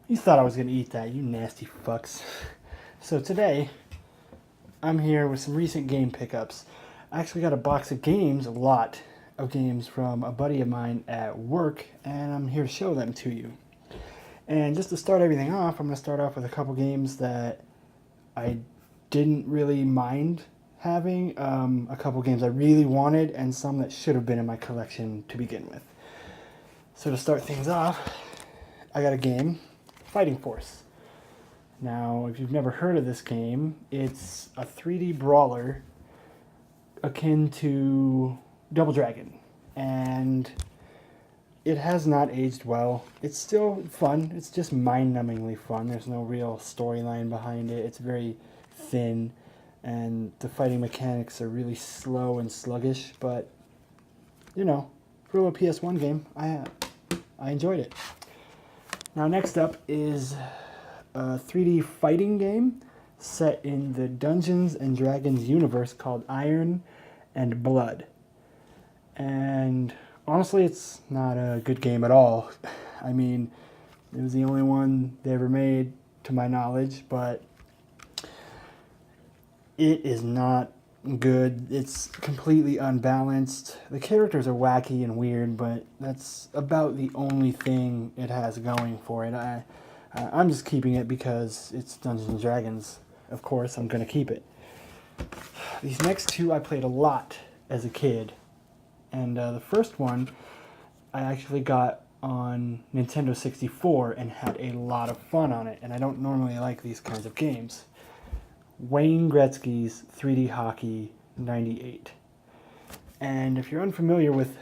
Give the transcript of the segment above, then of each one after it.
You thought I was going to eat that, you nasty fucks. So today, I'm here with some recent game pickups. I actually got a box of games, a lot of games from a buddy of mine at work, and I'm here to show them to you. And just to start everything off, I'm going to start off with a couple games that I didn't really mind having, a couple games I really wanted, and some that should have been in my collection to begin with. So to start things off, I got a game, Fighting Force. Now, if you've never heard of this game, it's a 3D brawler akin to Double Dragon, and it has not aged well. It's still fun. It's just mind-numbingly fun. There's no real storyline behind it. It's very thin, and the fighting mechanics are really slow and sluggish, but, you know, for a PS1 game, I enjoyed it. Now, next up is a 3D fighting game set in the Dungeons and Dragons universe called Iron and Blood. And honestly, it's not a good game at all. I mean, it was the only one they ever made, to my knowledge, but it is not good. It's completely unbalanced. The characters are wacky and weird, but that's about the only thing it has going for it. I'm just keeping it because it's Dungeons and Dragons. Of course, I'm going to keep it. These next two I played a lot as a kid. And the first one I actually got on Nintendo 64 and had a lot of fun on it. And I don't normally like these kinds of games. Wayne Gretzky's 3D Hockey 98. And if you're unfamiliar with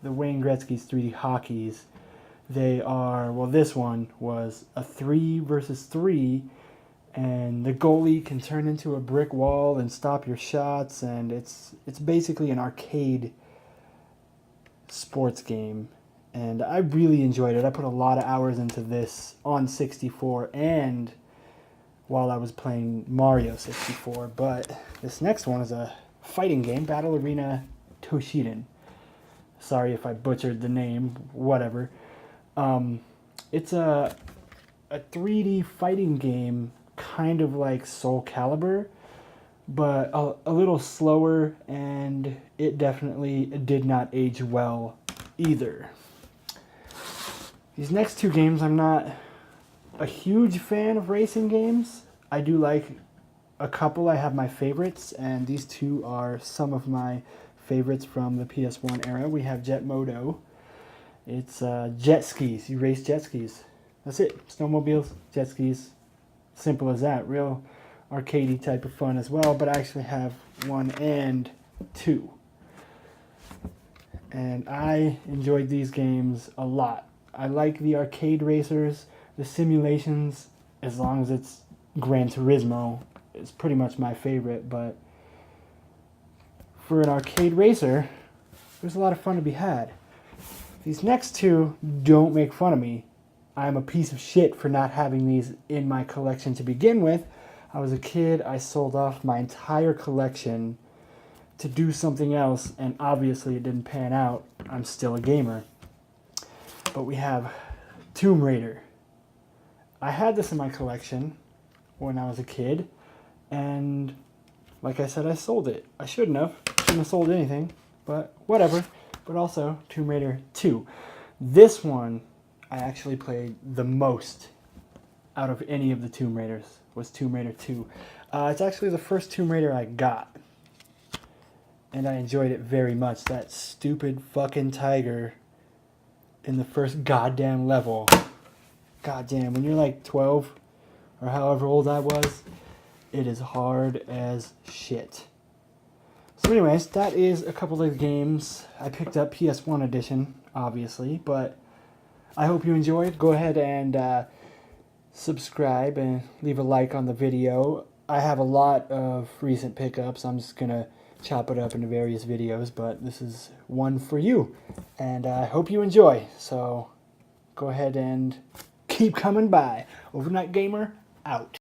the Wayne Gretzky's 3D Hockeys, they are, well, this one was a 3 versus 3, and the goalie can turn into a brick wall and stop your shots, and it's basically an arcade sports game. And I really enjoyed it. I put a lot of hours into this on 64 and while I was playing Mario 64, but this next one is a fighting game, Battle Arena Toshiden. Sorry if I butchered the name, whatever. It's a 3D fighting game, kind of like Soul Calibur, but a little slower, and it definitely did not age well either. These next two games, I'm not a huge fan of racing games. I do like a couple. I have my favorites, and these two are some of my favorites from the PS1 era. We have Jet Moto. It's jet skis. You race jet skis. That's it. Snowmobiles, jet skis. Simple as that. Real arcadey type of fun as well, but I actually have 1 and 2. And I enjoyed these games a lot. I like the arcade racers. The simulations, as long as it's Gran Turismo, is pretty much my favorite, but for an arcade racer, there's a lot of fun to be had. These next two don't make fun of me. I'm a piece of shit for not having these in my collection to begin with. I was a kid, I sold off my entire collection to do something else, and obviously it didn't pan out. I'm still a gamer. But we have Tomb Raider. I had this in my collection when I was a kid, and like I said, I sold it. I shouldn't have sold anything, but whatever. But also Tomb Raider 2. This one I actually played the most out of any of the Tomb Raiders, was Tomb Raider 2. It's actually the first Tomb Raider I got, and I enjoyed it very much. That stupid fucking tiger in the first goddamn level. Goddamn, when you're like 12 or however old I was, it is hard as shit. So anyways, that is a couple of games. I picked up PS1 edition, obviously, but I hope you enjoyed. Go ahead and subscribe and leave a like on the video. I have a lot of recent pickups. I'm just going to chop it up into various videos, but this is one for you. And I hope you enjoy. So go ahead and keep coming by. Overnight Gamer, out.